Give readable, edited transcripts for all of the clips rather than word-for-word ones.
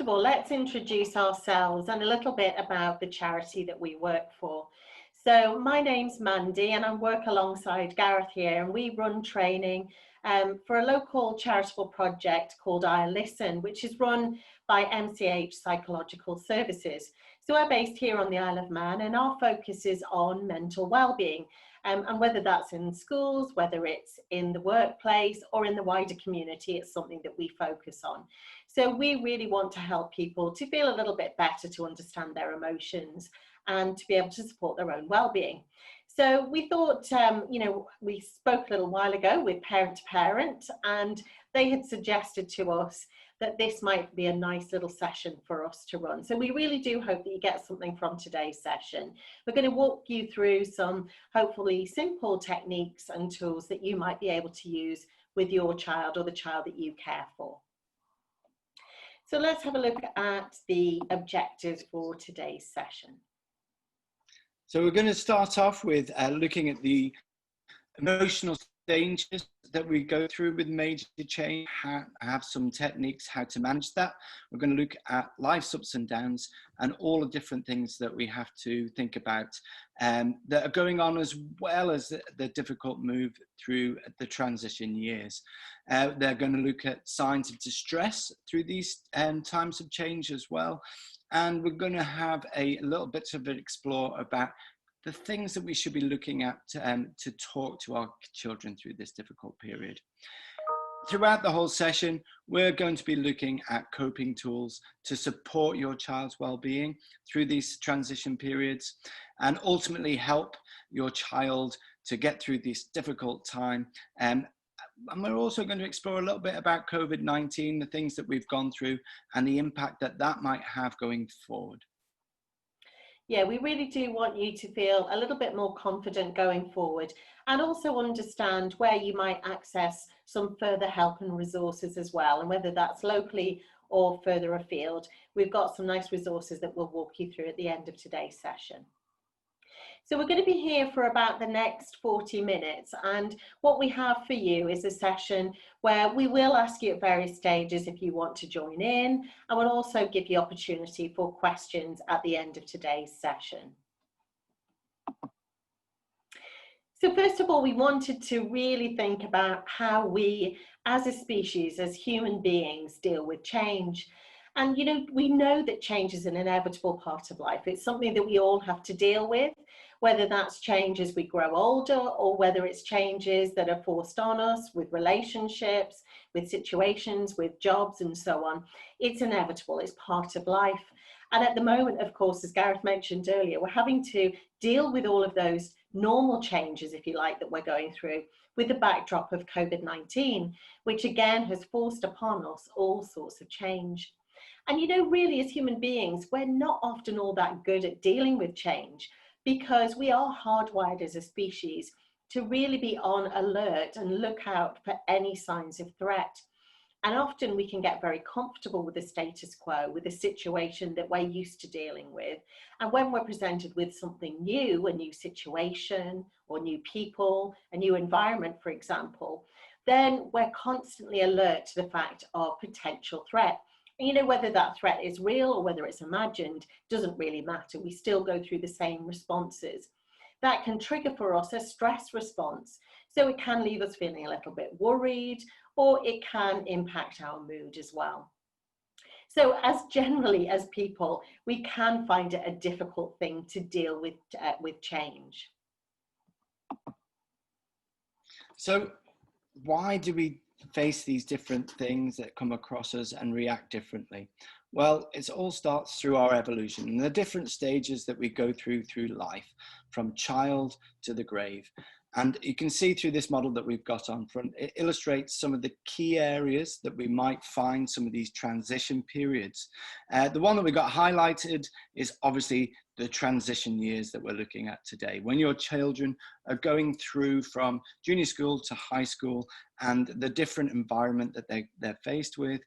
first of all, let's introduce ourselves and a little bit about the charity that we work for. So my name's Mandy and I work alongside Gareth here, and we run training for a local charitable project called I Listen, which is run by MCH Psychological Services. So we're based here on the Isle of Man, and our focus is on mental well-being. And whether that's in schools, whether it's in the workplace or in the wider community, it's something that we focus on. So we really want to help people to feel a little bit better, to understand their emotions and to be able to support their own well-being. So we thought, we spoke a little while ago with Parent to Parent, and they had suggested to us that this might be a nice little session for us to run. So we really do hope that you get something from today's session. We're going to walk you through some hopefully simple techniques and tools that you might be able to use with your child or the child that you care for. So let's have a look at the objectives for today's session. So we're going to start off with looking at the emotional dangers that we go through with major change, have some techniques how to manage that. We're going to look at life's ups and downs and all the different things that we have to think about that are going on, as well as the difficult move through the transition years. They're going to look at signs of distress through these times of change as well. And we're going to have a little bit of an explore about the things that we should be looking at to talk to our children through this difficult period. Throughout the whole session, we're going to be looking at coping tools to support your child's well-being through these transition periods and ultimately help your child to get through this difficult time. And we're also going to explore a little bit about COVID-19, the things that we've gone through and the impact that that might have going forward. Yeah, we really do want you to feel a little bit more confident going forward, and also understand where you might access some further help and resources as well, and whether that's locally or further afield. We've got some nice resources that we'll walk you through at the end of today's session. So we're going to be here for about the next 40 minutes, and what we have for you is a session where we will ask you at various stages if you want to join in, and we'll also give you opportunity for questions at the end of today's session. So first of all, we wanted to really think about how we as a species, as human beings, deal with change. And we know that change is an inevitable part of life. It's something that we all have to deal with, whether that's change as we grow older or whether it's changes that are forced on us with relationships, with situations, with jobs and so on. It's inevitable, it's part of life. And at the moment, of course, as Gareth mentioned earlier, we're having to deal with all of those normal changes, if you like, that we're going through with the backdrop of COVID-19, which again has forced upon us all sorts of change. And really as human beings, we're not often all that good at dealing with change because we are hardwired as a species to really be on alert and look out for any signs of threat. And often we can get very comfortable with the status quo, with the situation that we're used to dealing with. And when we're presented with something new, a new situation or new people, a new environment, for example, then we're constantly alert to the fact of potential threat. And whether that threat is real or whether it's imagined doesn't really matter. We still go through the same responses. That can trigger for us a stress response. So it can leave us feeling a little bit worried, or it can impact our mood as well. So as generally as people, we can find it a difficult thing to deal with change. So why do we face these different things that come across us and react differently? Well, it all starts through our evolution and the different stages that we go through life, from child to the grave. And you can see through this model that we've got on front, it illustrates some of the key areas that we might find some of these transition periods. The one that we got highlighted is obviously the transition years that we're looking at today, when your children are going through from junior school to high school and the different environment that they're faced with.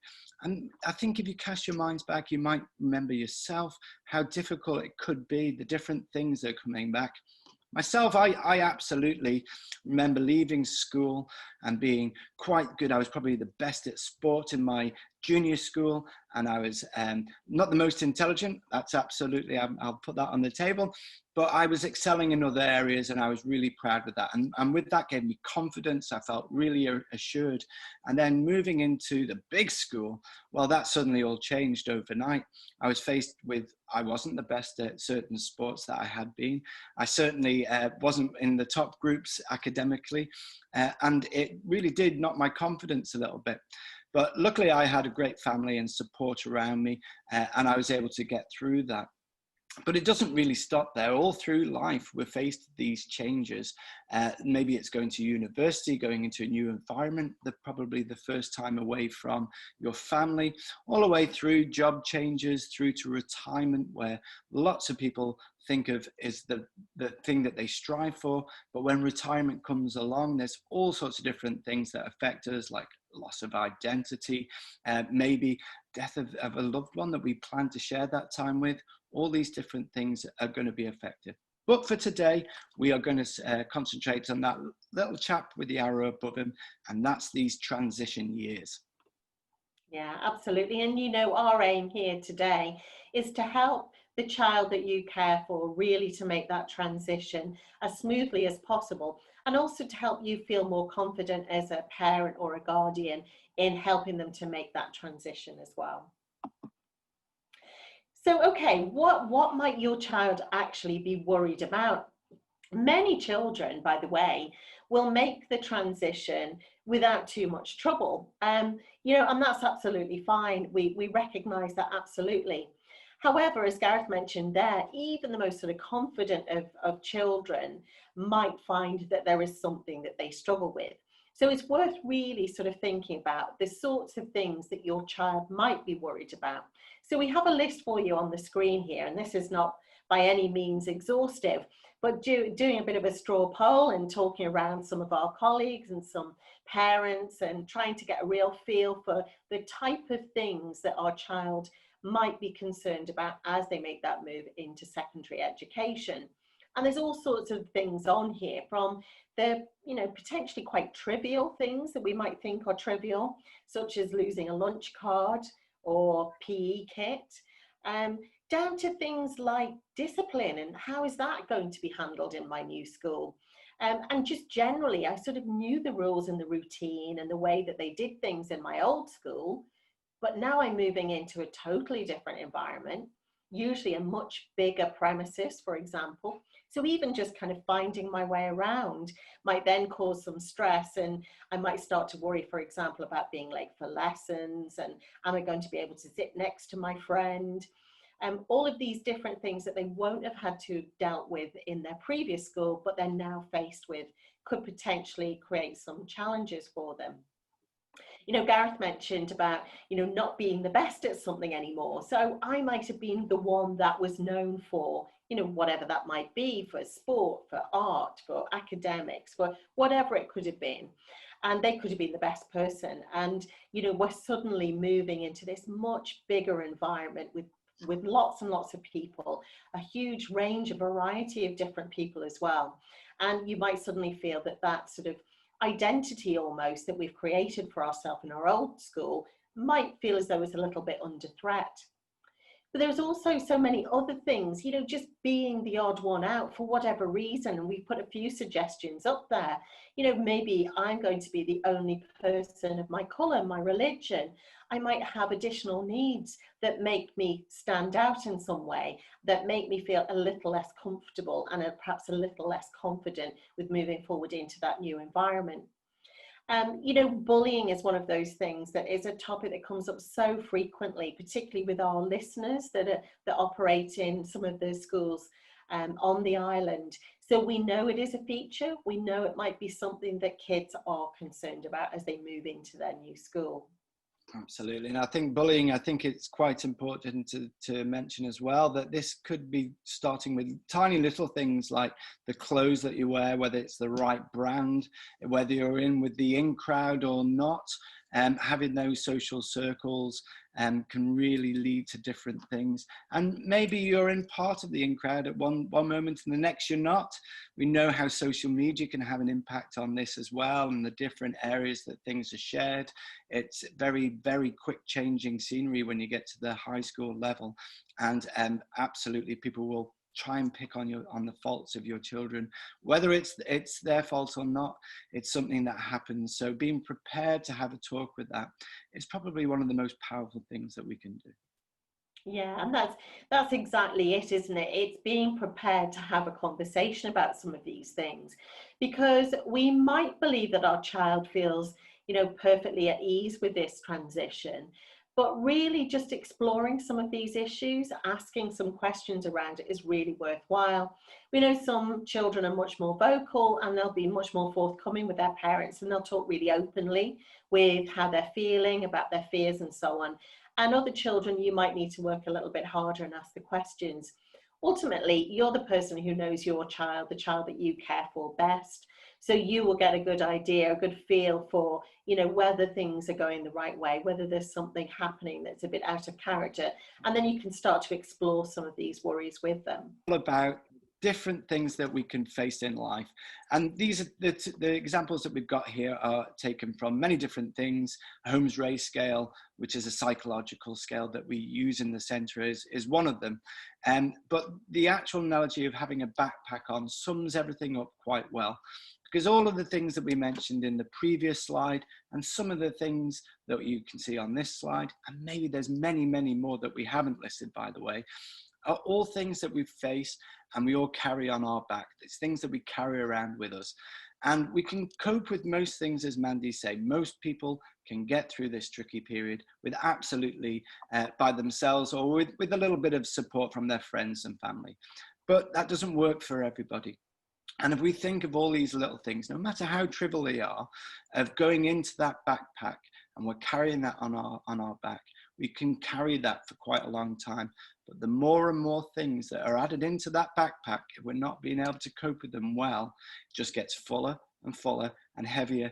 And I think if you cast your minds back, you might remember yourself how difficult it could be, the different things that are coming back. Myself, I absolutely remember leaving school and being quite good. I was probably the best at sport in my junior school, and I was not the most intelligent. That's absolutely, I'll put that on the table, but I was excelling in other areas, and I was really proud with that. And with that gave me confidence. I felt really assured. And then moving into the big school, well, that suddenly all changed overnight. I was faced with, I wasn't the best at certain sports that I had been. I certainly wasn't in the top groups academically, and it really did knock my confidence a little bit. But luckily I had a great family and support around me, and I was able to get through that. But it doesn't really stop there. All through life, we're faced with these changes. Maybe it's going to university, going into a new environment, probably the first time away from your family, all the way through job changes, through to retirement, where lots of people think of is the thing that they strive for. But when retirement comes along, there's all sorts of different things that affect us, like loss of identity, maybe death of a loved one that we plan to share that time with. All these different things are going to be affected. But for today, we are going to concentrate on that little chap with the arrow above him, and that's these transition years. Yeah, absolutely. And you know, our aim here today is to help the child that you care for really to make that transition as smoothly as possible, and also to help you feel more confident as a parent or a guardian in helping them to make that transition as well. So, okay, what might your child actually be worried about? Many children, by the way, will make the transition without too much trouble. You know, and that's absolutely fine. We recognize that absolutely. However, as Gareth mentioned there, even the most sort of confident of children might find that there is something that they struggle with. So it's worth really sort of thinking about the sorts of things that your child might be worried about. So we have a list for you on the screen here, and this is not by any means exhaustive, but doing a bit of a straw poll and talking around some of our colleagues and some parents and trying to get a real feel for the type of things that our child might be concerned about as they make that move into secondary education. And there's all sorts of things on here, from the, you know, potentially quite trivial things that we might think are trivial, such as losing a lunch card or PE kit, down to things like discipline and how is that going to be handled in my new school. And just generally, I sort of knew the rules and the routine and the way that they did things in my old school, but now I'm moving into a totally different environment, usually a much bigger premises, for example. So even just kind of finding my way around might then cause some stress, and I might start to worry, for example, about being late for lessons, and am I going to be able to sit next to my friend? All of these different things that they won't have had to dealt with in their previous school, but they're now faced with, could potentially create some challenges for them. You know, Gareth mentioned about, you know, not being the best at something anymore. So I might have been the one that was known for, you know, whatever that might be, for sport, for art, for academics, for whatever it could have been. And they could have been the best person. And, you know, we're suddenly moving into this much bigger environment with lots and lots of people, a huge range, a variety of different people as well. And you might suddenly feel that that sort of identity almost that we've created for ourselves in our old school might feel as though it's a little bit under threat. But there's also so many other things, you know, just being the odd one out for whatever reason. And we put a few suggestions up there. You know, maybe I'm going to be the only person of my colour, my religion. I might have additional needs that make me stand out in some way, that make me feel a little less comfortable and perhaps a little less confident with moving forward into that new environment. You know, bullying is one of those things that is a topic that comes up so frequently, particularly with our listeners that operate in some of the schools on the island. So we know it is a feature. We know it might be something that kids are concerned about as they move into their new school. Absolutely. And I think bullying, I think it's quite important to mention as well that this could be starting with tiny little things like the clothes that you wear, whether it's the right brand, whether you're in with the in crowd or not. having those social circles can really lead to different things. And maybe you're in part of the in crowd at one moment and the next you're not. We know how social media can have an impact on this as well, and the different areas that things are shared. It's very, very quick changing scenery when you get to the high school level. And absolutely people will try and pick on the faults of your children, whether it's their fault or not. It's something that happens. So being prepared to have a talk with that is probably one of the most powerful things that we can do. Yeah, and that's exactly it, isn't it? It's being prepared to have a conversation about some of these things, because we might believe that our child feels, perfectly at ease with this transition, but really just exploring some of these issues, asking some questions around it is really worthwhile. We know some children are much more vocal and they'll be much more forthcoming with their parents, and they'll talk really openly with how they're feeling, about their fears and so on. And other children, you might need to work a little bit harder and ask the questions. Ultimately, you're the person who knows your child, the child that you care for best. So you will get a good idea, a good feel for, whether things are going the right way, whether there's something happening that's a bit out of character. And then you can start to explore some of these worries with them. All about different things that we can face in life. And these are the examples that we've got here are taken from many different things. Holmes Rahe scale, which is a psychological scale that we use in the center, is one of them. But the actual analogy of having a backpack on sums everything up quite well, because all of the things that we mentioned in the previous slide and some of the things that you can see on this slide, and maybe there's many, many more that we haven't listed, by the way, are all things that we face and we all carry on our back. It's things that we carry around with us. And we can cope with most things, as Mandy said. Most people can get through this tricky period with absolutely by themselves, or with a little bit of support from their friends and family. But that doesn't work for everybody. And if we think of all these little things, no matter how trivial they are, of going into that backpack and we're carrying that on our back, we can carry that for quite a long time. But the more and more things that are added into that backpack, if we're not being able to cope with them well, it just gets fuller and fuller and heavier,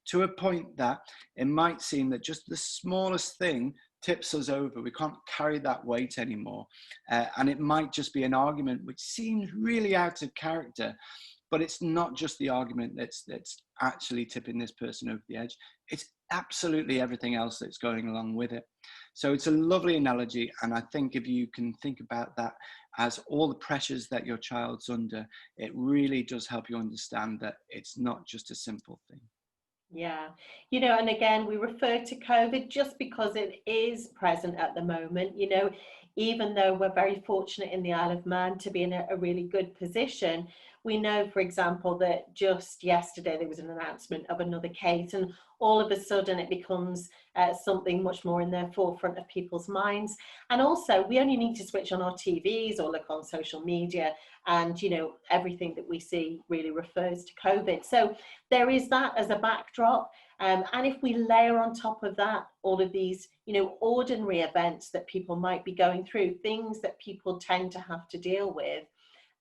to a point that it might seem that just the smallest thing tips us over. We can't carry that weight anymore. And it might just be an argument which seems really out of character, but it's not just the argument that's actually tipping this person over the edge. It's absolutely everything else that's going along with it. So it's a lovely analogy. And I think if you can think about that as all the pressures that your child's under, it really does help you understand that it's not just a simple thing. Yeah, and again, we refer to COVID just because it is present at the moment, even though we're very fortunate in the Isle of Man to be in a really good position. We know, for example, that just yesterday there was an announcement of another case, and all of a sudden it becomes something much more in the forefront of people's minds. And also, we only need to switch on our TVs or look on social media, and everything that we see really refers to COVID. So there is that as a backdrop. And if we layer on top of that all of these, ordinary events that people might be going through, things that people tend to have to deal with,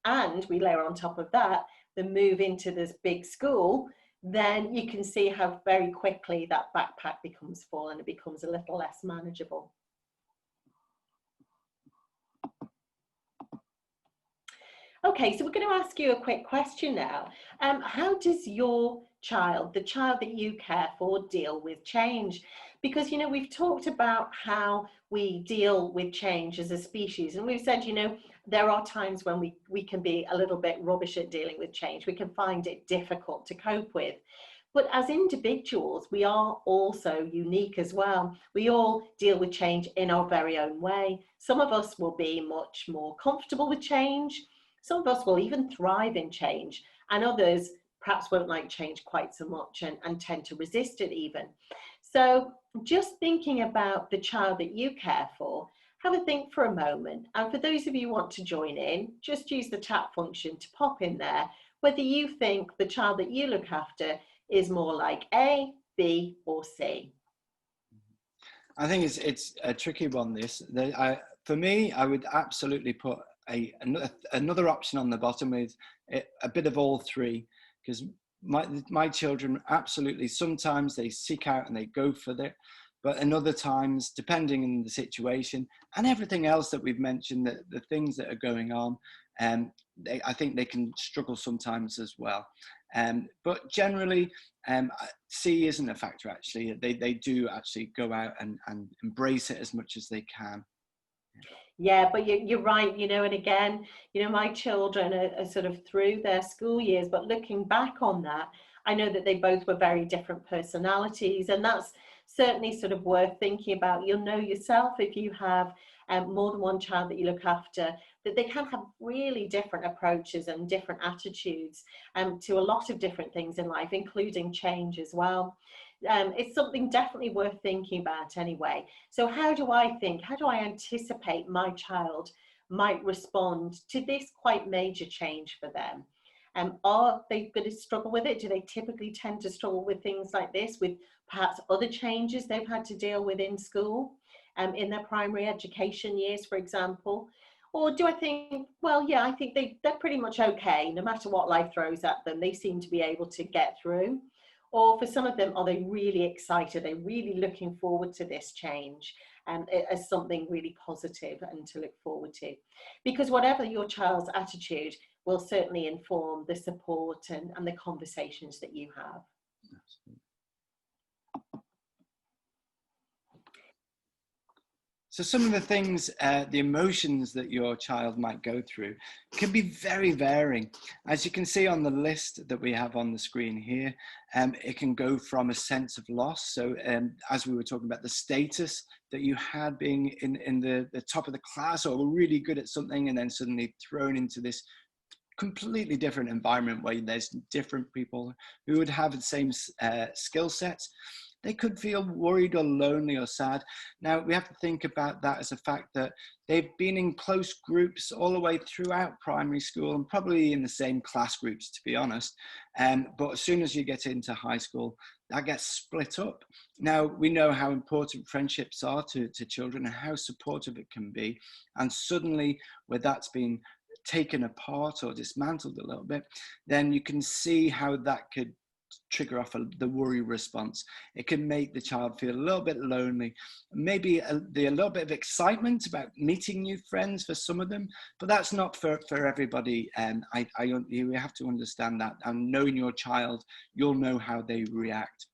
and we layer on top of that the move into this big school, then you can see how very quickly that backpack becomes full and it becomes a little less manageable. Okay, so we're going to ask you a quick question now. How does your child, the child that you care for, deal with change? Because, we've talked about how we deal with change as a species, and we've said, there are times when we can be a little bit rubbish at dealing with change. We can find it difficult to cope with. But as individuals, we are also unique as well. We all deal with change in our very own way. Some of us will be much more comfortable with change. Some of us will even thrive in change, and others perhaps won't like change quite so much and tend to resist it even. So just thinking about the child that you care for, have a think for a moment. And for those of you who want to join in, just use the chat function to pop in there whether you think the child that you look after is more like A, B, or C. I think it's a tricky one, this. For me, I would absolutely put another option on the bottom with a bit of all three, because my children, absolutely, sometimes they seek out and they go for it, but in other times, depending on the situation and everything else that we've mentioned, the things that are going on, I think they can struggle sometimes as well. But generally, C isn't a factor, actually. They do actually go out and embrace it as much as they can. Yeah, but you're right, and again, my children are sort of through their school years, but looking back on that, I know that they both were very different personalities, and that's certainly sort of worth thinking about. You'll know yourself if you have more than one child that you look after, that they can have really different approaches and different attitudes to a lot of different things in life, including change as well. It's something definitely worth thinking about anyway. So how do I anticipate my child might respond to this quite major change for them? Are they going to struggle with it? Do they typically tend to struggle with things like this, with perhaps other changes they've had to deal with in school, in their primary education years, for example? Or do I think, well, yeah, I think they're pretty much okay, no matter what life throws at them, they seem to be able to get through? Or for some of them, are they really excited? They're really looking forward to this change as something really positive and to look forward to. Because whatever your child's attitude will certainly inform the support and the conversations that you have. So some of the things, the emotions that your child might go through can be very varying. As you can see on the list that we have on the screen here, it can go from a sense of loss. So as we were talking about the status that you had being in the top of the class or really good at something, and then suddenly thrown into this completely different environment where there's different people who would have the same skill sets. They could feel worried or lonely or sad. Now, we have to think about that as a fact that they've been in close groups all the way throughout primary school and probably in the same class groups, to be honest. But as soon as you get into high school, that gets split up. Now, we know how important friendships are to children and how supportive it can be. And suddenly, where that's been taken apart or dismantled a little bit, then you can see how that could trigger off the worry response. It can make the child feel a little bit lonely, maybe a little bit of excitement about meeting new friends for some of them, but that's not for everybody. And you have to understand that, and knowing your child, you'll know how they react.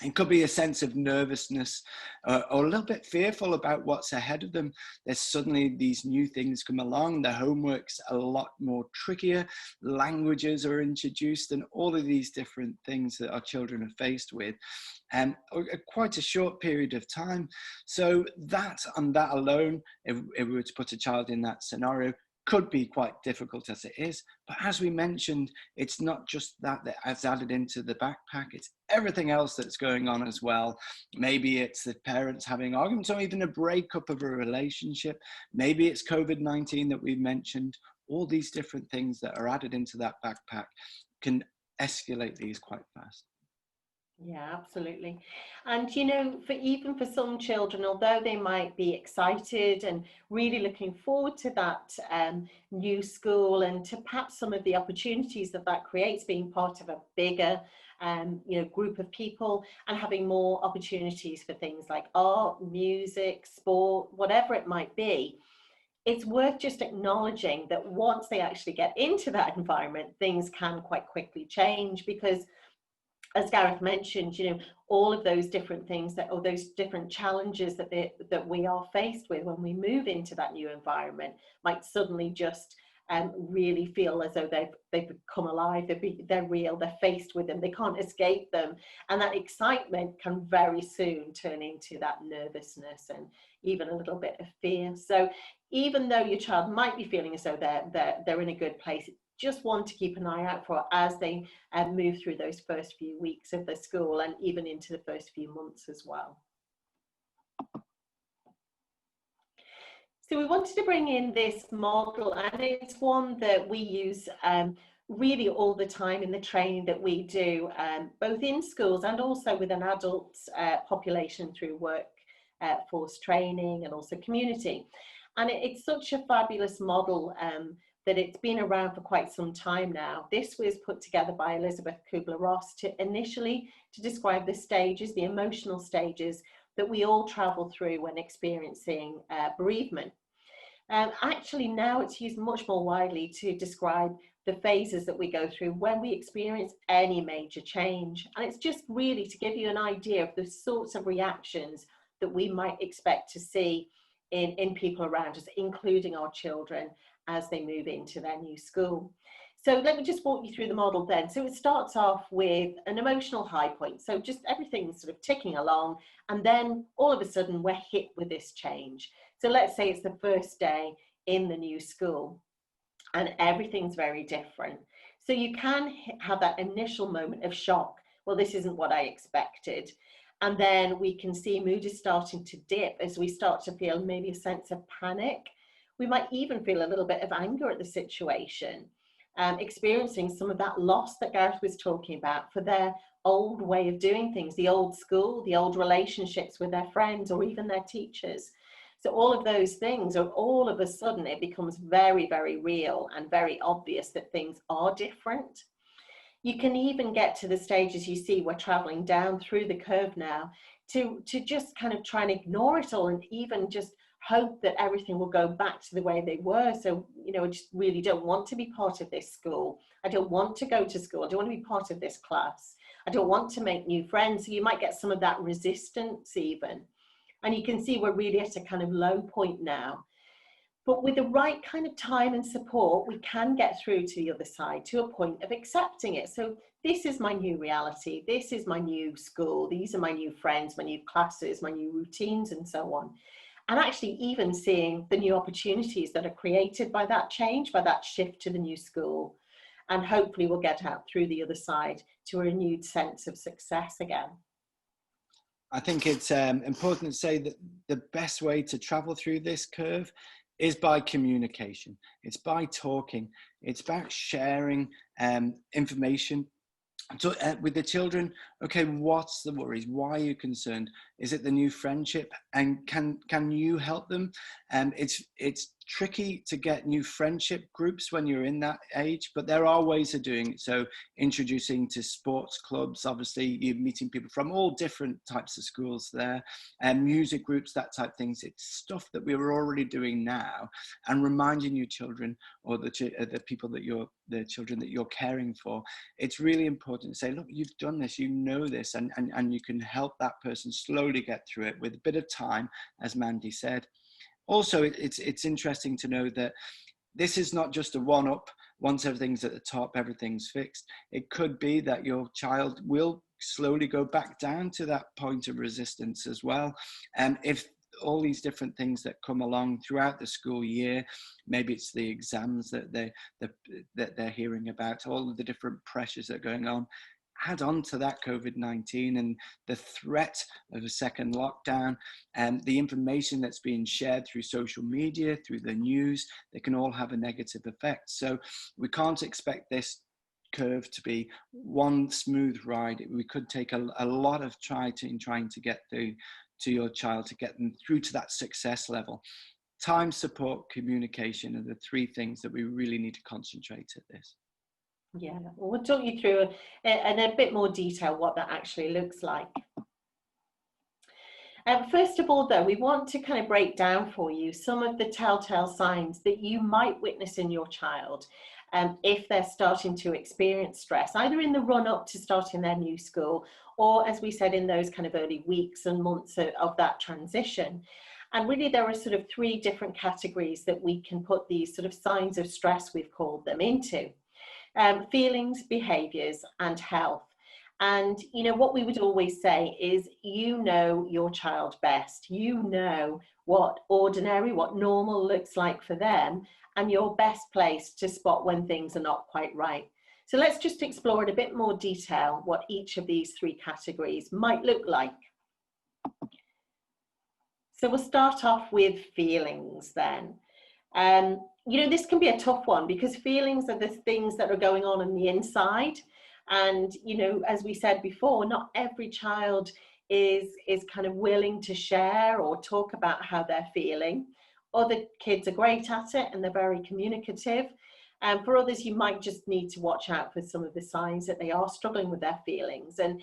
It could be a sense of nervousness or a little bit fearful about what's ahead of them. There's suddenly these new things come along. The homework's a lot more trickier. Languages are introduced and all of these different things that our children are faced with quite a short period of time. So that and that alone, if we were to put a child in that scenario, could be quite difficult as it is. But as we mentioned, it's not just that has added into the backpack, it's everything else that's going on as well. Maybe it's the parents having arguments or even a breakup of a relationship. Maybe it's COVID-19 that we've mentioned. All these different things that are added into that backpack can escalate these quite fast. Yeah, absolutely. And for some children, although they might be excited and really looking forward to that new school and to perhaps some of the opportunities that creates, being part of a bigger group of people and having more opportunities for things like art, music, sport, whatever it might be, it's worth just acknowledging that once they actually get into that environment, things can quite quickly change, because as Gareth mentioned, all of those different things or those different challenges that we are faced with when we move into that new environment might suddenly just really feel as though they've come alive. They're real. They're faced with them. They can't escape them, and that excitement can very soon turn into that nervousness and even a little bit of fear. So even though your child might be feeling as though they're in a good place, just want to keep an eye out for as they move through those first few weeks of the school and even into the first few months as well. So we wanted to bring in this model, and it's one that we use really all the time in the training that we do, both in schools and also with an adult population through workforce training and also community. And it's such a fabulous model that it's been around for quite some time now. This was put together by Elizabeth Kubler-Ross initially to describe the stages, the emotional stages that we all travel through when experiencing bereavement. Actually, now it's used much more widely to describe the phases that we go through when we experience any major change. And it's just really to give you an idea of the sorts of reactions that we might expect to see in people around us, including our children, as they move into their new school. So let me just walk you through the model then. So it starts off with an emotional high point. So just everything's sort of ticking along, and then all of a sudden we're hit with this change. So let's say it's the first day in the new school and everything's very different. So you can have that initial moment of shock. Well, this isn't what I expected. And then we can see mood is starting to dip as we start to feel maybe a sense of panic. We might even feel a little bit of anger at the situation, experiencing some of that loss that Gareth was talking about for their old way of doing things, the old school, the old relationships with their friends or even their teachers. So all of those things, or all of a sudden it becomes very, very real and very obvious that things are different. You can even get to the stages you see we're traveling down through the curve now to just kind of try and ignore it all and even just hope that everything will go back to the way they were. So, you know, I just really don't want to be part of this school. I don't want to go to school. I don't want to be part of this class. I don't want to make new friends. So you might get some of that resistance even. And you can see we're really at a kind of low point now. But with the right kind of time and support, we can get through to the other side, to a point of accepting it. So this is my new reality. This is my new school. These are my new friends, my new classes, my new routines, and so on. And actually even seeing the new opportunities that are created by that change, by that shift to the new school. And hopefully we'll get out through the other side to a renewed sense of success again. I think it's important to say that the best way to travel through this curve is by communication. It's by talking. It's about sharing information. So with the children, okay, what's the worries? Why are you concerned? Is it the new friendship? And can you help them? It's tricky to get new friendship groups when you're in that age, but there are ways of doing it. So introducing to sports clubs, obviously you're meeting people from all different types of schools there, and music groups, that type of things. It's stuff that we're already doing now, and reminding your children or the people that the children that you're caring for. It's really important to say, look, you've done this, you know this, and you can help that person slowly get through it with a bit of time, as Mandy said. Also, it's interesting to know that this is not just a one-up. Once everything's at the top, everything's fixed. It could be that your child will slowly go back down to that point of resistance as well. If all these different things that come along throughout the school year, maybe it's the exams that they're hearing about, all of the different pressures that are going on, add on to that COVID-19 and the threat of a second lockdown, and the information that's being shared through social media, through the news, they can all have a negative effect. So we can't expect this curve to be one smooth ride. We could take a lot of trying to get through to your child to get them through to that success level. Time, support, communication are the three things that we really need to concentrate at this. Yeah, we'll talk you through in a bit more detail what that actually looks like. First of all, though, we want to kind of break down for you some of the telltale signs that you might witness in your child if they're starting to experience stress, either in the run-up to starting their new school, or as we said, in those kind of early weeks and months of that transition. And really there are sort of three different categories that we can put these sort of signs of stress, we've called them, into. Feelings, behaviours and health. And you know what we would always say is, you know your child best. You know what ordinary, what normal looks like for them, and you're best placed to spot when things are not quite right. So let's just explore in a bit more detail what each of these three categories might look like. So we'll start off with feelings then. You know, this can be a tough one because feelings are the things that are going on the inside. And, you know, as we said before, not every child is kind of willing to share or talk about how they're feeling. Other kids are great at it and they're very communicative. For others, you might just need to watch out for some of the signs that they are struggling with their feelings. And,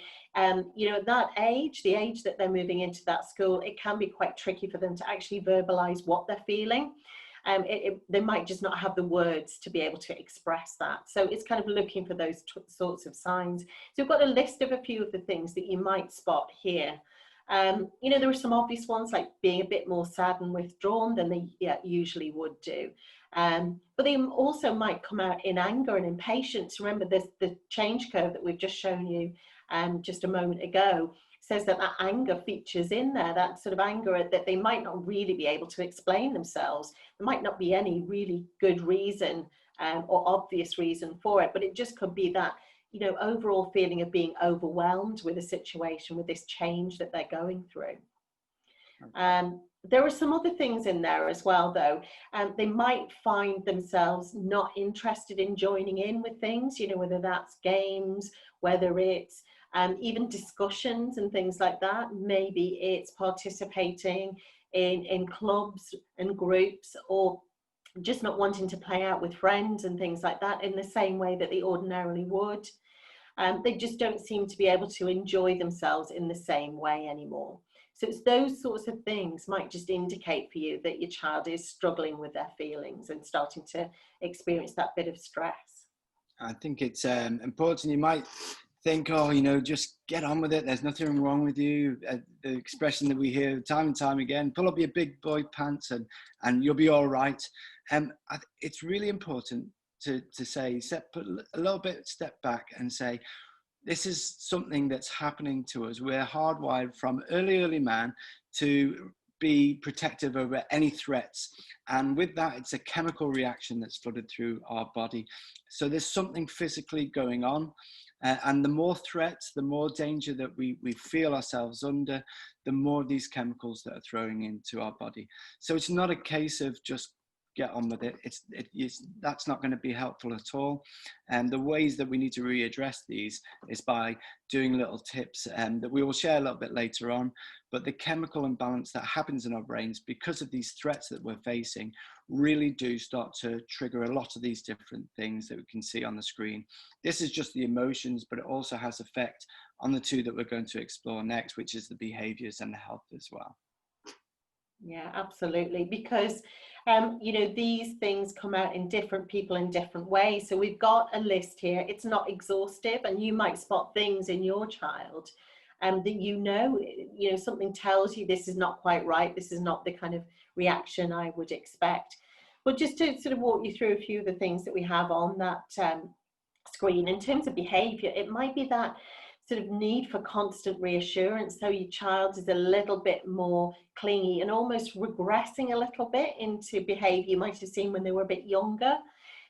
you know, at that age, the age that they're moving into that school, it can be quite tricky for them to actually verbalize what they're feeling. They might just not have the words to be able to express that. So it's kind of looking for those sorts of signs. So we've got a list of a few of the things that you might spot here. You know, there are some obvious ones like being a bit more sad and withdrawn than they usually would do. But they also might come out in anger and impatience. Remember, there's the change curve that we've just shown you just a moment ago says that that anger features in there, that sort of anger that they might not really be able to explain themselves. There might not be any really good reason or obvious reason for it, but it just could be that, you know, overall feeling of being overwhelmed with a situation, with this change that they're going through. There are some other things in there as well, though. They might find themselves not interested in joining in with things, you know, whether that's games, whether it's even discussions and things like that. Maybe it's participating in clubs and groups, or just not wanting to play out with friends and things like that in the same way that they ordinarily would. They just don't seem to be able to enjoy themselves in the same way anymore. So it's those sorts of things might just indicate for you that your child is struggling with their feelings and starting to experience that bit of stress. I think it's important. You might think, oh, you know, just get on with it. There's nothing wrong with you. The expression that we hear time and time again, pull up your big boy pants and you'll be all right. It's really important to say, put a little bit step back and say, this is something that's happening to us. We're hardwired from early man to be protective over any threats. And with that, it's a chemical reaction that's flooded through our body. So there's something physically going on. And the more threats, the more danger that we feel ourselves under, the more these chemicals that are throwing into our body. So it's not a case of just get on with it. That's not going to be helpful at all. And the ways that we need to readdress these is by doing little tips that we will share a little bit later on. But the chemical imbalance that happens in our brains because of these threats that we're facing really do start to trigger a lot of these different things that we can see on the screen. This is just the emotions, but it also has effect on the two that we're going to explore next, which is the behaviors and the health as well. Yeah, absolutely. Because, you know, these things come out in different people in different ways. So we've got a list here. It's not exhaustive, and you might spot things in your child that you know, something tells you this is not quite right. This is not the kind of reaction I would expect. But just to sort of walk you through a few of the things that we have on that screen in terms of behavior, it might be that sort of need for constant reassurance. So your child is a little bit more clingy and almost regressing a little bit into behavior you might have seen when they were a bit younger.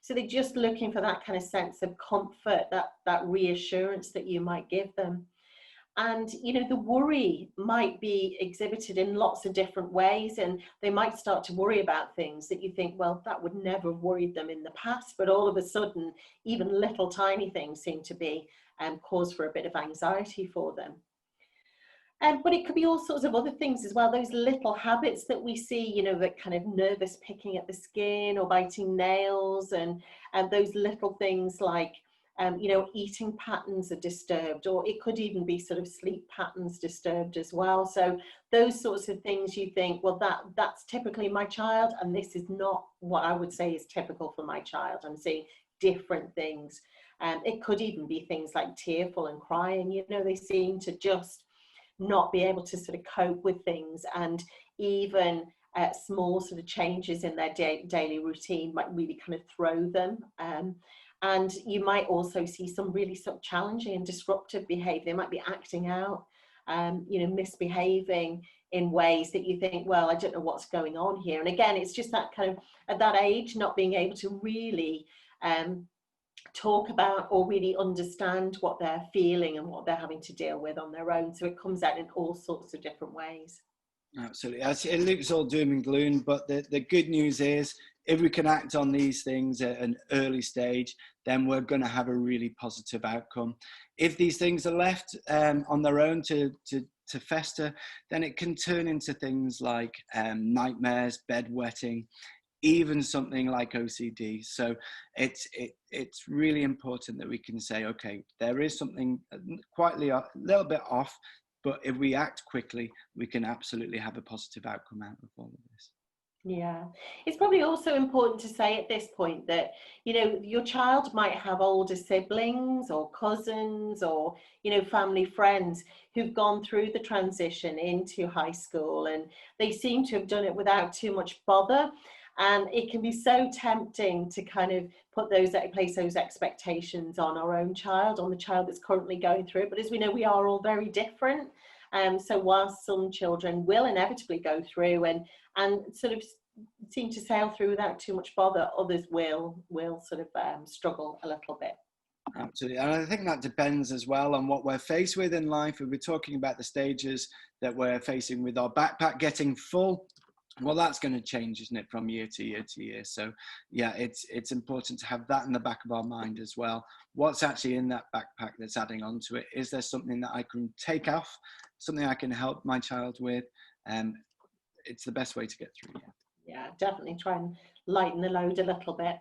So they're just looking for that kind of sense of comfort, that reassurance that you might give them. And, you know, the worry might be exhibited in lots of different ways, and they might start to worry about things that you think, well, that would never have worried them in the past, but all of a sudden, even little tiny things seem to be cause for a bit of anxiety for them. But it could be all sorts of other things as well. Those little habits that we see, you know, that kind of nervous picking at the skin or biting nails, and those little things like, you know, eating patterns are disturbed, or it could even be sort of sleep patterns disturbed as well. So those sorts of things you think, well, that's typically my child, and this is not what I would say is typical for my child. I'm seeing different things. It could even be things like tearful and crying. You know, they seem to just not be able to sort of cope with things, and even small sort of changes in their daily routine might really kind of throw them. And you might also see some really sort of challenging and disruptive behavior. They might be acting out, you know, misbehaving in ways that you think, well, I don't know what's going on here. And again, it's just that kind of, at that age, not being able to really talk about or really understand what they're feeling and what they're having to deal with on their own. So it comes out in all sorts of different ways. Absolutely. It looks all doom and gloom, but the good news is if we can act on these things at an early stage, then we're going to have a really positive outcome. If these things are left on their own to fester, then it can turn into things like nightmares, bedwetting, even something like OCD. So it's really important that we can say, okay, there is something quietly a little bit off, but if we act quickly, we can absolutely have a positive outcome out of all of this. Yeah, it's probably also important to say at this point that, you know, your child might have older siblings or cousins or, you know, family friends who've gone through the transition into high school, and they seem to have done it without too much bother. And it can be so tempting to kind of place those expectations on our own child, on the child that's currently going through it. But as we know, we are all very different. So whilst some children will inevitably go through and sort of seem to sail through without too much bother, others will sort of struggle a little bit. Absolutely. And I think that depends as well on what we're faced with in life. If we're talking about the stages that we're facing with our backpack getting full, well, that's going to change, isn't it, from year to year to year. So yeah, it's important to have that in the back of our mind as well. What's actually in that backpack that's adding on to it? Is there something that I can take off, something I can help my child with? It's the best way to get through. Yeah, definitely try and lighten the load a little bit.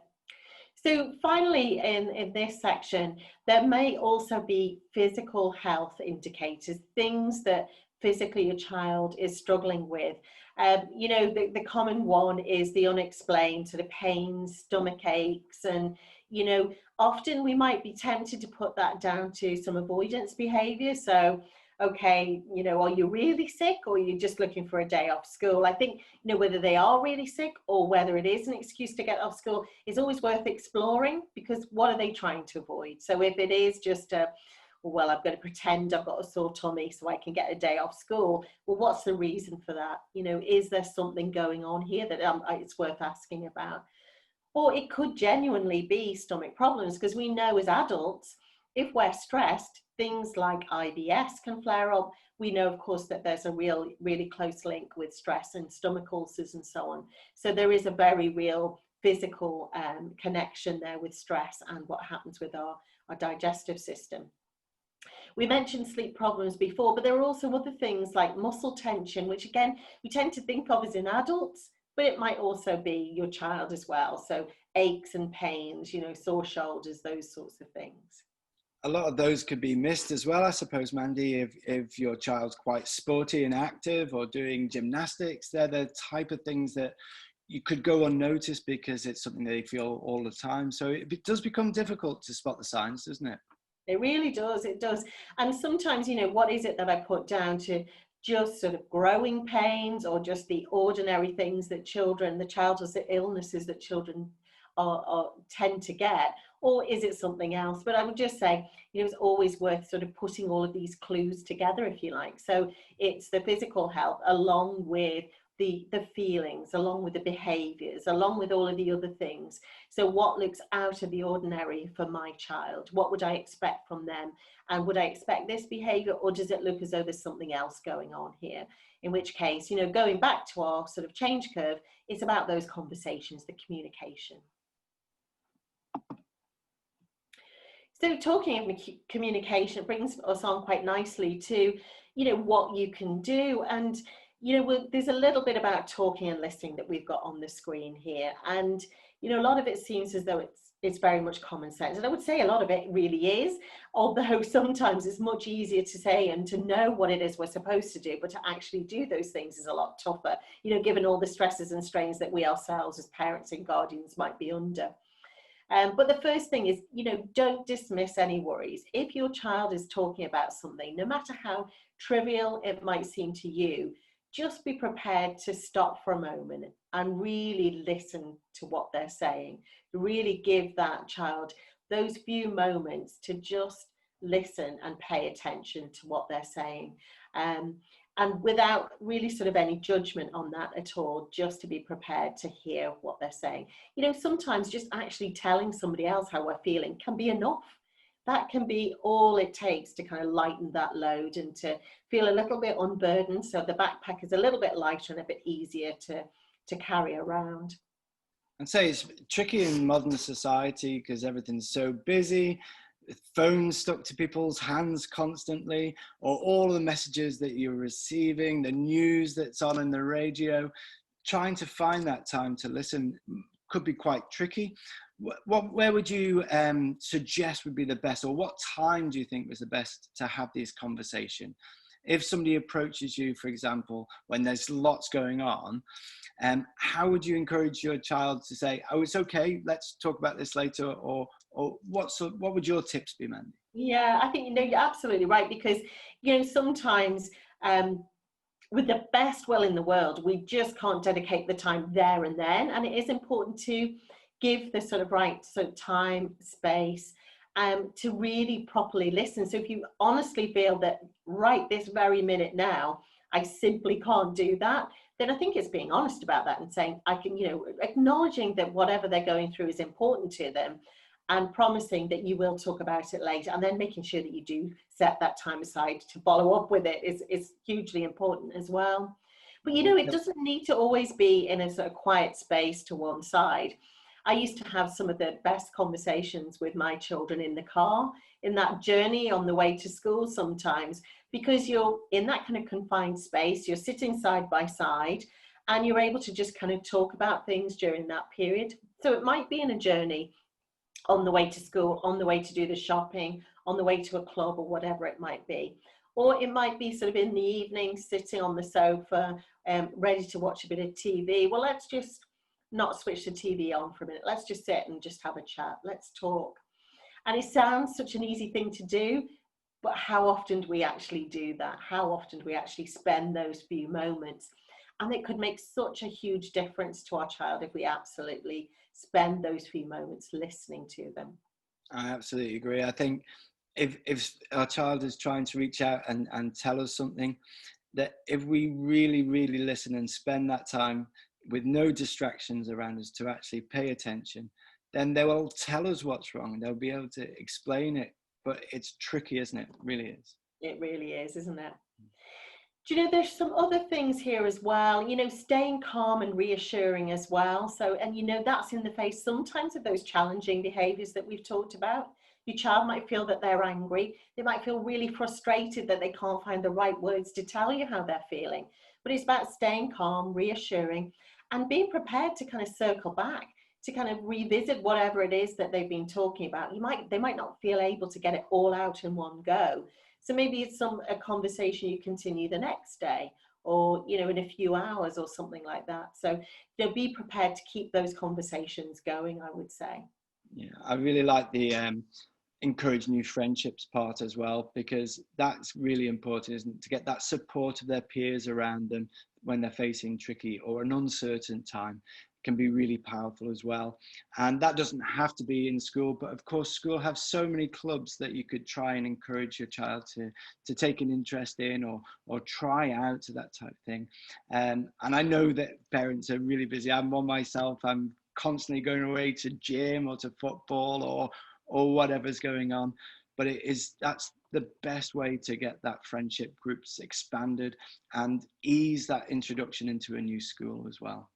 So finally, in this section, there may also be physical health indicators, things that physically your child is struggling with. You know, the common one is the unexplained sort of pains, stomach aches, and, you know, often we might be tempted to put that down to some avoidance behavior. So, okay, you know, are you really sick, or are you just looking for a day off school? I think, you know, whether they are really sick or whether it is an excuse to get off school is always worth exploring, because what are they trying to avoid? So if it is just well, I've got to pretend I've got a sore tummy so I can get a day off school, well, what's the reason for that? You know, is there something going on here that it's worth asking about? Or it could genuinely be stomach problems, because we know as adults, if we're stressed, things like IBS can flare up. We know, of course, that there's a really close link with stress and stomach ulcers and so on. So there is a very real physical connection there with stress and what happens with our digestive system. We mentioned sleep problems before, but there are also other things like muscle tension, which again, we tend to think of as in adults, but it might also be your child as well. So aches and pains, you know, sore shoulders, those sorts of things. A lot of those could be missed as well, I suppose, Mandy, if your child's quite sporty and active or doing gymnastics. They're the type of things that you could go unnoticed because it's something they feel all the time. So it does become difficult to spot the signs, doesn't it? It really does, it does. And sometimes, you know, what is it that I put down to just sort of growing pains, or just the ordinary things that the childhood illnesses that children tend to get, or is it something else? But I would just say, you know, it's always worth sort of putting all of these clues together, if you like. So it's the physical health along with the feelings, along with the behaviors, along with all of the other things. So what looks out of the ordinary for my child? What would I expect from them? And would I expect this behavior, or does it look as though there's something else going on here? In which case, you know, going back to our sort of change curve, it's about those conversations, the communication. So talking of communication, it brings us on quite nicely to, you know, what you can do. And you know, there's a little bit about talking and listening that we've got on the screen here. And, you know, a lot of it seems as though it's very much common sense. And I would say a lot of it really is, although sometimes it's much easier to say and to know what it is we're supposed to do, but to actually do those things is a lot tougher, you know, given all the stresses and strains that we ourselves as parents and guardians might be under. But the first thing is, you know, don't dismiss any worries. If your child is talking about something, no matter how trivial it might seem to you, just be prepared to stop for a moment and really listen to what they're saying. Really give that child those few moments to just listen and pay attention to what they're saying. And without really sort of any judgment on that at all, just to be prepared to hear what they're saying. You know, sometimes just actually telling somebody else how we're feeling can be enough. That can be all it takes to kind of lighten that load and to feel a little bit unburdened. So the backpack is a little bit lighter and a bit easier to carry around. I'd say it's tricky in modern society because everything's so busy, phones stuck to people's hands constantly, or all the messages that you're receiving, the news that's on in the radio. trying to find that time to listen could be quite tricky. Where would you suggest would be the best, or what time do you think was the best to have this conversation? If somebody approaches you, for example, when there's lots going on, how would you encourage your child to say, oh, it's okay, let's talk about this later, or what would your tips be, Mandy? Yeah, I think, you're absolutely right, because, sometimes with the best will in the world, we just can't dedicate the time there and then. And it is important to give the sort of right sort of time, space, to really properly listen. So if you honestly feel that right this very minute now, I simply can't do that, then I think it's being honest about that and saying, I can, acknowledging that whatever they're going through is important to them, and promising that you will talk about it later, and then making sure that you do set that time aside to follow up with it is hugely important as well. But it doesn't need to always be in a sort of quiet space to one side. I used to have some of the best conversations with my children in the car, in that journey on the way to school sometimes, because you're in that kind of confined space, you're sitting side by side, and you're able to just kind of talk about things during that period. So it might be in a journey on the way to school, on the way to do the shopping, on the way to a club, or whatever it might be. Or it might be sort of in the evening, sitting on the sofa, ready to watch a bit of TV. Well, let's just not switch the TV on for a minute. Let's just sit and just have a chat. Let's talk. And it sounds such an easy thing to do, but how often do we actually do that? How often do we actually spend those few moments? And it could make such a huge difference to our child if we absolutely spend those few moments listening to them. I absolutely agree. I think if our child is trying to reach out and tell us something, that if we really, really listen and spend that time with no distractions around us to actually pay attention, then they will tell us what's wrong and they'll be able to explain it. But it's tricky, isn't it? It really is. It really is, isn't it? Do there's some other things here as well, staying calm and reassuring as well. So, and that's in the face sometimes of those challenging behaviors that we've talked about. Your child might feel that they're angry. They might feel really frustrated that they can't find the right words to tell you how they're feeling. But it's about staying calm, reassuring, and being prepared to kind of circle back, to kind of revisit whatever it is that they've been talking about. They might not feel able to get it all out in one go. So maybe it's a conversation you continue the next day, or, in a few hours or something like that. So be prepared to keep those conversations going, I would say. Yeah, I really like the encourage new friendships part as well, because that's really important, isn't it? To get that support of their peers around them when they're facing tricky or an uncertain time can be really powerful as well. And that doesn't have to be in school, but of course school have so many clubs that you could try and encourage your child to take an interest in, or try out that type of thing. And I know that parents are really busy. I'm one myself. I'm constantly going away to gym or to football or whatever's going on. But that's the best way to get that friendship groups expanded and ease that introduction into a new school as well.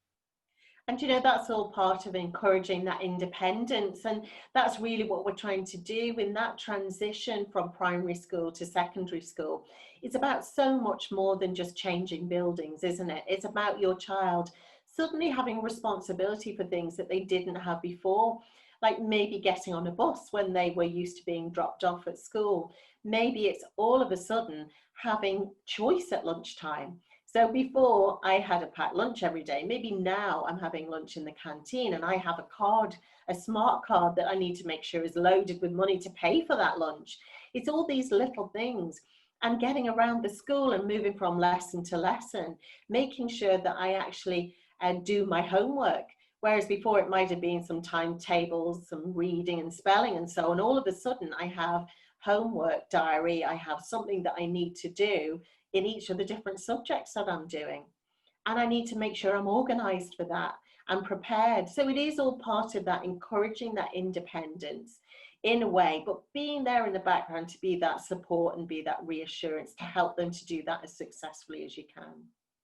And that's all part of encouraging that independence. And that's really what we're trying to do in that transition from primary school to secondary school. It's about so much more than just changing buildings, isn't it? It's about your child suddenly having responsibility for things that they didn't have before, like maybe getting on a bus when they were used to being dropped off at school. Maybe it's all of a sudden having choice at lunchtime. So before I had a packed lunch every day, maybe now I'm having lunch in the canteen and I have a card, a smart card that I need to make sure is loaded with money to pay for that lunch. It's all these little things, and getting around the school and moving from lesson to lesson, making sure that I actually do my homework. Whereas before it might have been some timetables, some reading and spelling and so on. All of a sudden I have homework diary, I have something that I need to do in each of the different subjects that I'm doing. And I need to make sure I'm organized for that and prepared. So it is all part of that, encouraging that independence in a way, but being there in the background to be that support and be that reassurance to help them to do that as successfully as you can.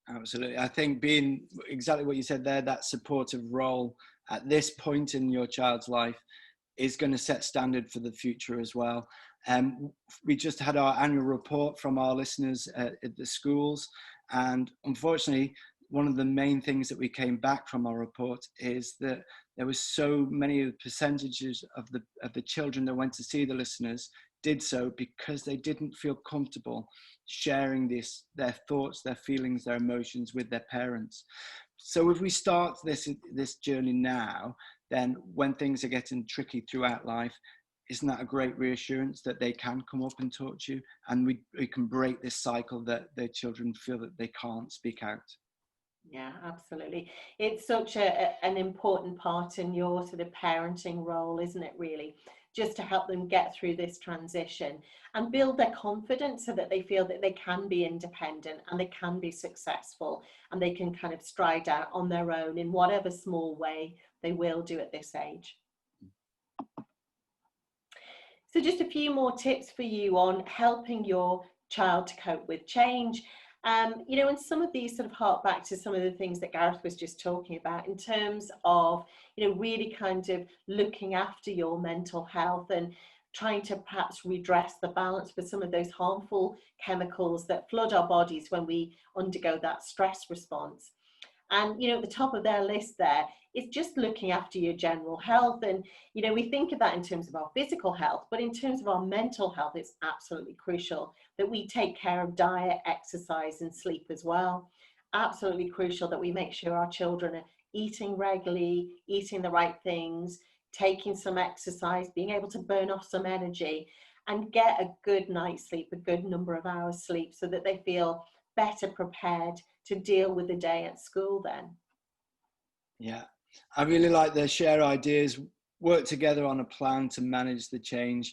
Absolutely. I think being exactly what you said there, that supportive role at this point in your child's life is going to set standard for the future as well. We just had our annual report from our listeners at the schools, and unfortunately one of the main things that we came back from our report is that there was so many percentages of the children that went to see the listeners did so because they didn't feel comfortable sharing their thoughts, their feelings, their emotions with their parents. So if we start this journey now, then when things are getting tricky throughout life, isn't that a great reassurance that they can come up and talk to you, and we can break this cycle that their children feel that they can't speak out? Yeah, absolutely. It's such an important part in your sort of parenting role, isn't it, really? Just to help them get through this transition and build their confidence so that they feel that they can be independent and they can be successful and they can kind of stride out on their own in whatever small way they will do at this age. So just a few more tips for you on helping your child to cope with change. You know, and some of these sort of hark back to some of the things that Gareth was just talking about in terms of, you know, really kind of looking after your mental health and trying to perhaps redress the balance for some of those harmful chemicals that flood our bodies when we undergo that stress response. And, you know, at the top of their list there is just looking after your general health. And, you know, we think of that in terms of our physical health, but in terms of our mental health, it's absolutely crucial that we take care of diet, exercise, and sleep as well. Absolutely crucial that we make sure our children are eating regularly, eating the right things, taking some exercise, being able to burn off some energy, and get a good night's sleep, a good number of hours sleep, so that they feel better prepared to deal with the day at school then. Yeah, I really like the share ideas, work together on a plan to manage the change,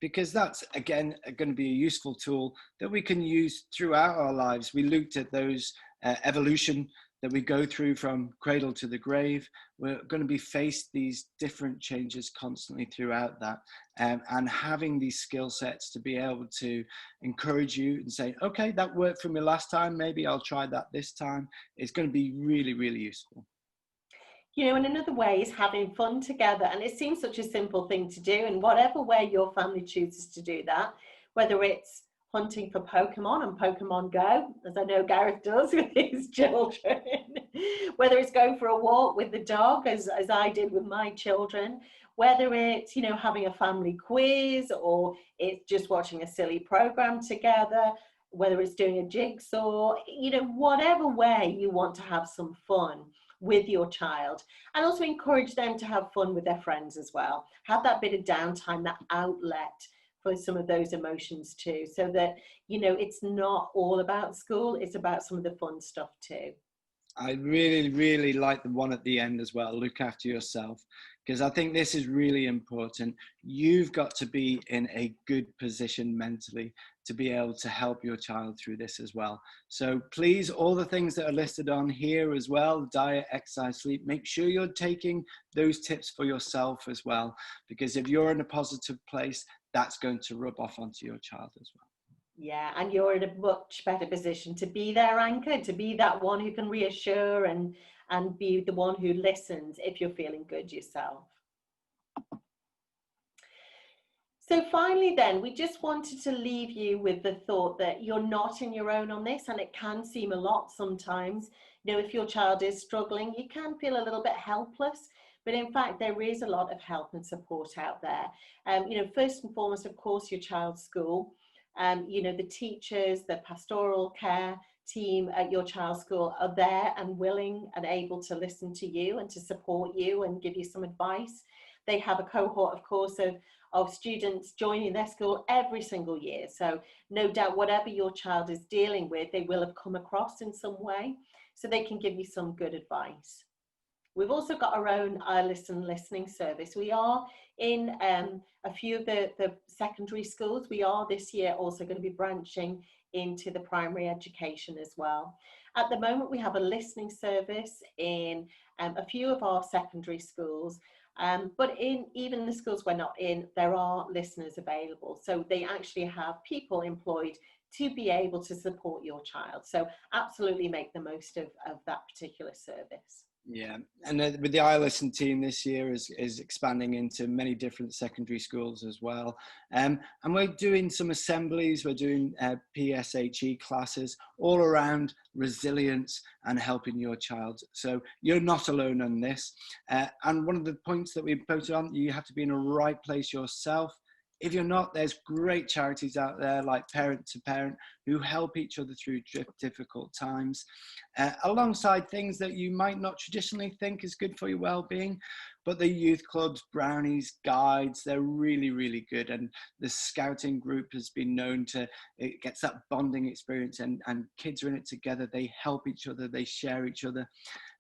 because that's, again, going to be a useful tool that we can use throughout our lives. We looked at those evolution that we go through from cradle to the grave. We're going to be faced these different changes constantly throughout that, and having these skill sets to be able to encourage you and say, okay, that worked for me last time, maybe I'll try that this time, is going to be really, really useful. You know, and another way is having fun together. And it seems such a simple thing to do. And whatever way your family chooses to do that, whether it's hunting for Pokemon on Pokemon Go, as I know Gareth does with his children, whether it's going for a walk with the dog, as I did with my children, whether it's, you know, having a family quiz, or it's just watching a silly program together, whether it's doing a jigsaw, you know, whatever way you want to have some fun with your child, and also encourage them to have fun with their friends as well. Have that bit of downtime, that outlet for some of those emotions too, so that, you know, it's not all about school, it's about some of the fun stuff too. I really, really like the one at the end as well, look after yourself, because I think this is really important. You've got to be in a good position mentally to be able to help your child through this as well. So please, all the things that are listed on here as well, diet, exercise, sleep, make sure you're taking those tips for yourself as well, because if you're in a positive place, that's going to rub off onto your child as well. Yeah, and you're in a much better position to be their anchor, to be that one who can reassure and be the one who listens if you're feeling good yourself. So finally then, we just wanted to leave you with the thought that you're not in your own on this, and it can seem a lot sometimes. You know, if your child is struggling, you can feel a little bit helpless, but in fact, there is a lot of help and support out there. You know, first and foremost, of course, your child's school. You know, the teachers, the pastoral care team at your child's school are there and willing and able to listen to you and to support you and give you some advice. They have a cohort, of course, of students joining their school every single year. So no doubt whatever your child is dealing with, they will have come across in some way, so they can give you some good advice. We've also got our own iListen listening service. We are in a few of the secondary schools. We are this year also going to be branching into the primary education as well. At the moment, we have a listening service in a few of our secondary schools, but in even the schools we're not in, there are listeners available. So they actually have people employed to be able to support your child. So absolutely make the most of that particular service. Yeah, and with the iListen team this year is expanding into many different secondary schools as well. And we're doing some assemblies, we're doing PSHE classes all around resilience and helping your child. So you're not alone on this. And one of the points that we posted on, you have to be in a right place yourself. If you're not, there's great charities out there like Parent to Parent who help each other through difficult times, alongside things that you might not traditionally think is good for your well-being. But the youth clubs, brownies, guides, they're really, really good. And the scouting group has been known to, it gets that bonding experience, and kids are in it together. They help each other, they share each other.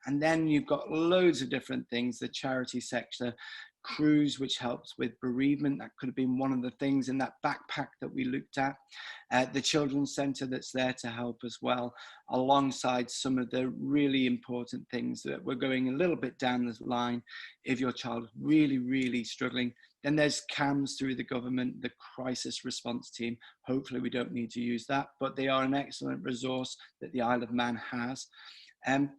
And then you've got loads of different things, the charity sector, Cruise, which helps with bereavement. That could have been one of the things in that backpack that we looked at. The Children's Centre that's there to help as well, alongside some of the really important things that we're going a little bit down the line. If your child is really, really struggling, then there's CAMS through the government, the crisis response team. Hopefully we don't need to use that, but they are an excellent resource that the Isle of Man has.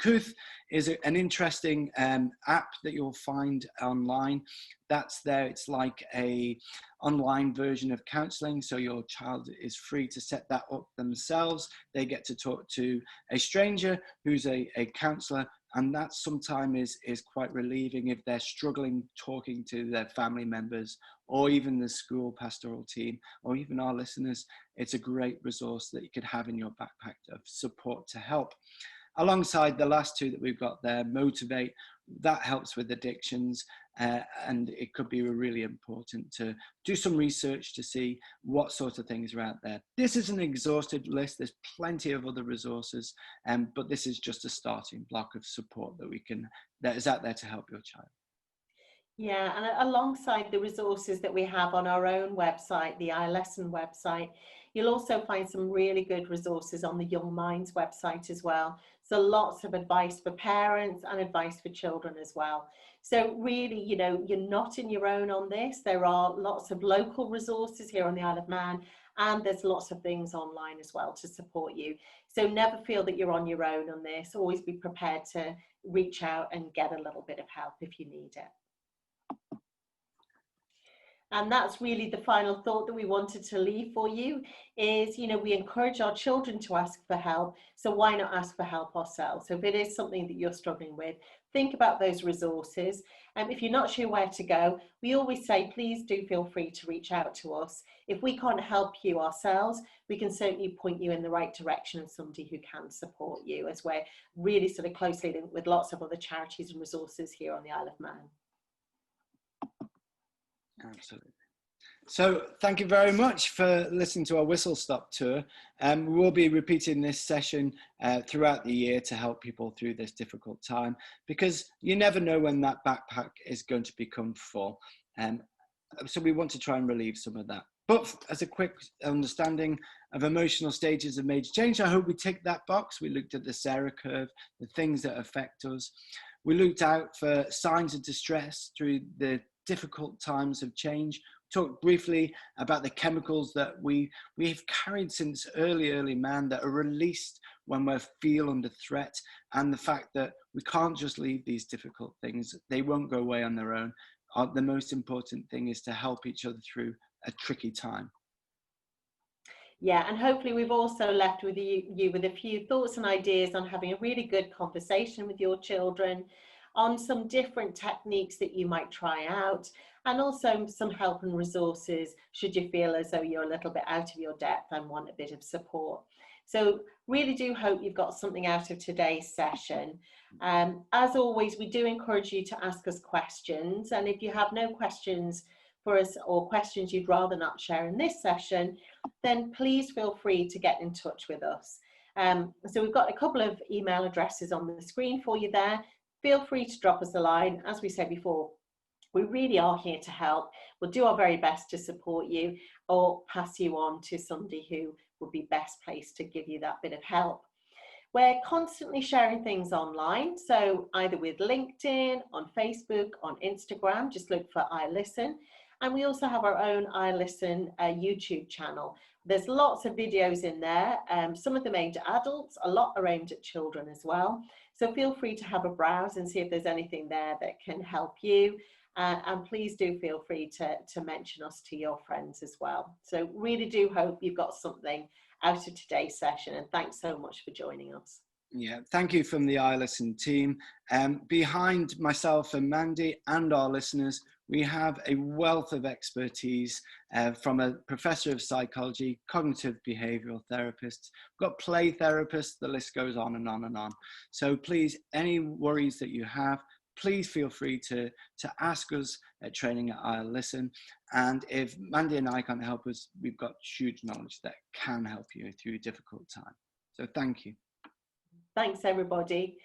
Kooth is an interesting app that you'll find online. That's there. It's like a online version of counselling. So your child is free to set that up themselves. They get to talk to a stranger who's a counsellor. And that sometimes is quite relieving if they're struggling talking to their family members, or even the school pastoral team, or even our listeners. It's a great resource that you could have in your backpack of support to help. Alongside the last two that we've got there, Motivate, that helps with addictions, and it could be really important to do some research to see what sort of things are out there. This is an exhaustive list. There's plenty of other resources, but this is just a starting block of support that is out there to help your child. Yeah, and alongside the resources that we have on our own website, the iLesson website, you'll also find some really good resources on the Young Minds website as well. So lots of advice for parents and advice for children as well. So really, you know, you're not in your own on this. There are lots of local resources here on the Isle of Man, and there's lots of things online as well to support you. So never feel that you're on your own on this. Always be prepared to reach out and get a little bit of help if you need it. And that's really the final thought that we wanted to leave for you is, you know, we encourage our children to ask for help. So why not ask for help ourselves? So if it is something that you're struggling with, think about those resources. And if you're not sure where to go, we always say, please do feel free to reach out to us. If we can't help you ourselves, we can certainly point you in the right direction of somebody who can support you, as we're really sort of closely linked with lots of other charities and resources here on the Isle of Man. Absolutely. So thank you very much for listening to our Whistle Stop tour. We will be repeating this session throughout the year to help people through this difficult time, because you never know when that backpack is going to become full. So we want to try and relieve some of that. But as a quick understanding of emotional stages of major change, I hope we ticked that box. We looked at the Sarah curve, the things that affect us. We looked out for signs of distress through the difficult times of change. Talked briefly about the chemicals that we've carried since early man that are released when we feel under threat, and the fact that we can't just leave these difficult things. They won't go away on their own. The most important thing is to help each other through a tricky time. Yeah, and hopefully we've also left with you with a few thoughts and ideas on having a really good conversation with your children, on some different techniques that you might try out, and also some help and resources should you feel as though you're a little bit out of your depth and want a bit of support. So really do hope you've got something out of today's session. As always, we do encourage you to ask us questions, and if you have no questions for us or questions you'd rather not share in this session, then please feel free to get in touch with us. So we've got a couple of email addresses on the screen for you there. Feel free to drop us a line. As we said before, we really are here to help. We'll do our very best to support you or pass you on to somebody who would be best placed to give you that bit of help. We're constantly sharing things online, so either with LinkedIn, on Facebook, on Instagram, just look for iListen. And we also have our own iListen YouTube channel There's lots of videos in there. Some of them aimed at adults, a lot are aimed at children as well. So feel free to have a browse and see if there's anything there that can help you. And please do feel free to mention us to your friends as well. So really do hope you've got something out of today's session, and thanks so much for joining us. Yeah, thank you from the iListen team. Behind myself and Mandy and our listeners, we have a wealth of expertise from a professor of psychology, cognitive behavioral therapists, we've got play therapists, the list goes on and on and on. So please, any worries that you have, please feel free to ask us at training at iListen. And if Mandy and I can't help us, we've got huge knowledge that can help you through a difficult time. So thank you. Thanks, everybody.